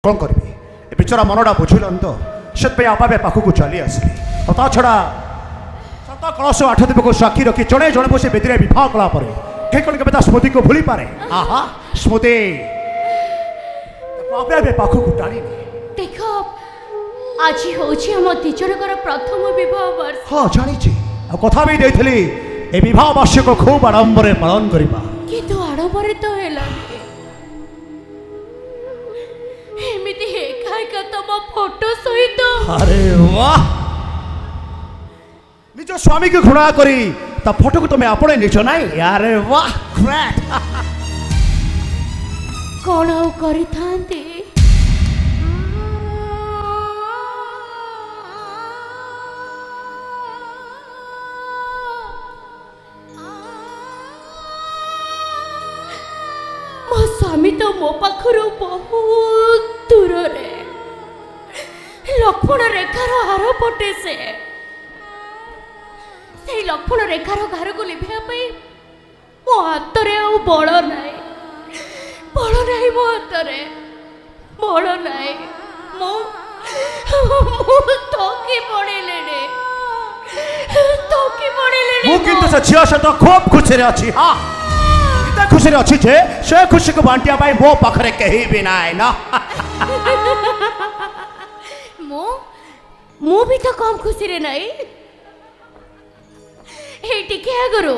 कौन करी बेचारा मनटा बुझिलन तो से आपे पाखक चली आसली ता छड़ा सत कलश 8 दिन को साक्षी रखी जड़े जड़े बस बेदी विवाह कलापर कहीं कौन के स्मृति को भूली पारे आहा स्मृति आपे पाखक टाणी देख आज हूँ दिजर प्रथम विवाह वर्ष हाँ जानी कथा भी देती ए विवाह वर्ष को खूब आडंबर पालन करवा किंतु आडंबर तो एमिति एका एका तम फोटो सहित अरे वाह निज स्वामी को घृणा करी ता फोटो को तुम्हें आपणे निज नाई अरे वाह ग्रेट कौन आउ करि थांते मो स्वामी तो मो पाखरु बहुत दूर रे लक्ष्मण रेखार हार पटे से लक्ष्मण रेखार घर को लिभा मो हाथ में बड़ नाई मो हाथ में बड़ नाई थकी पड़े से झील से तो खूब खुशी अच्छी हाँ खुशी अच्छी जे से खुशी को बांटिया मो पाखरे कहीं भी ना मु भी तो कम खुशी रे नहीं टिके आगुरु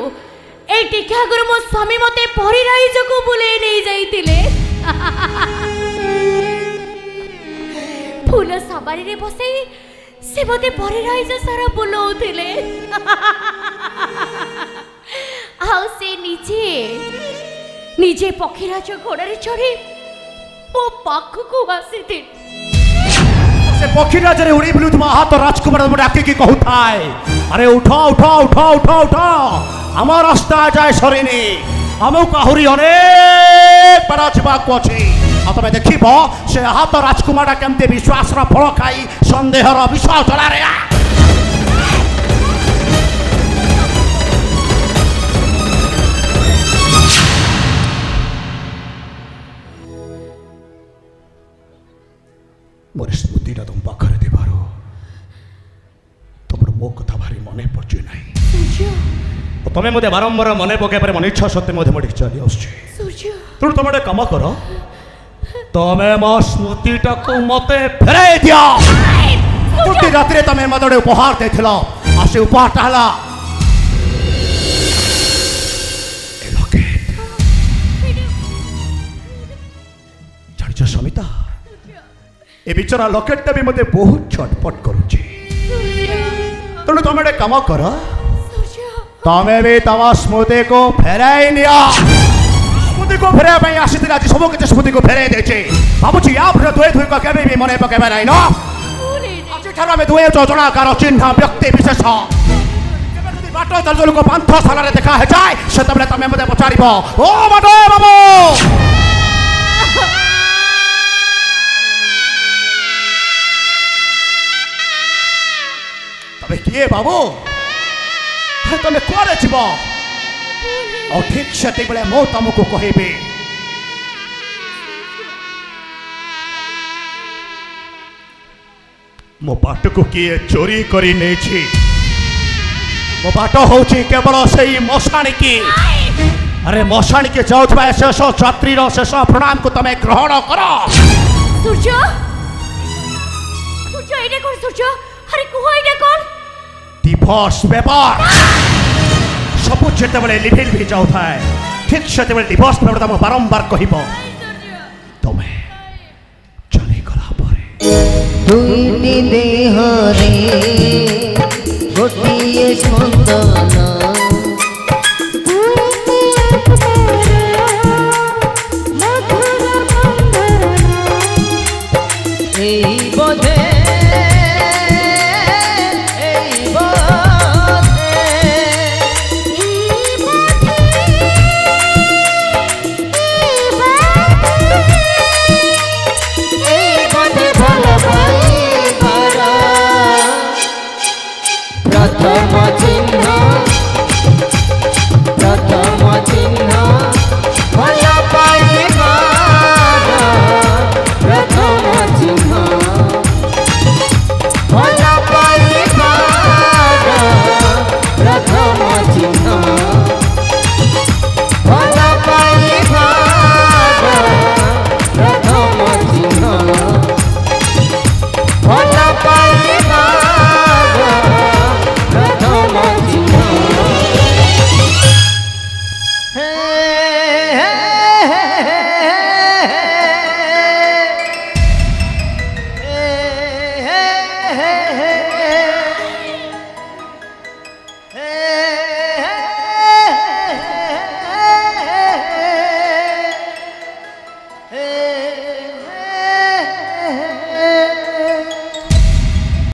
मो स्वामी मते परिराइज को बुले नहीं जाइतिले फूल सवारी रे बसई से मते परिराइज सारा बुलाउतिले आ से निजे पक्षीराज घोड़े चढ़ी मो पाख को आसी से पक्षीराज रे उड़ी बुलु तुम हाथ राजकुमार डाके की कहू थाए अरे उठा उठा उठा उठा उठा आम रास्ता जाए सरीनी आमको आहरी अनेक पारा जावाक अच्छी तुम देख से हाथ राजकुमार केमती विश्वास फल खाई सन्देहर विष जलारे मोर स्मृतिटा तुम पाखरे देवार तुम मो कथा भारी मन पड़े ना तुम्हें मत बारंबार मन पकड़ मन इच्छा सत्य मोटे चली आसूँ तुम तुम गोटे कम कर तुम्हें मो स्मृतिटा को मत फेर दिया गोटे रात तुम्हें मत गोटे उपहार देथिल आ से उपहारटा है जान समिता ए बिचरा लकेटटा भी मते बहुत छटपट करुचे तेणु तुम गोटे कम कर तमें भी तम स्मृति को फेराई निया स्मृति को फेर आसी आज सब किसी स्मृति को फेर देचे भावुँ या दुए दुई को केवे भी मन पकेबे ना आज आम दुए योजनाकार चिन्ह व्यक्ति विशेष बाट दल को पांथ स्थान देखा है जाए से तुम्हें मत पचार ओ मडो बाबू तमें किए बाबू तुम्हें कुआरे जीव और ठीक से बेले मो तुमको कहबी मो बाट को किए चोरी करी नहीं मो बाट हूँ केवल से मशाणी की अरे मशाणी के जाऊे शेष यात्री शेष प्रणाम को तुम्हें ग्रहण कर सूर्य सूर्य एने कौन सूर्य अरे कुह एने कौन डिवोर्स पेपर सब जिते लिभिल भी जाए ठीक से डिवोर्स पेपर तुम बारंबार कह तुम्हें चली गला दुईटी देह रे गोटिए स्पंदन बोधे चिन्ह भला पाई प्रथम ଏ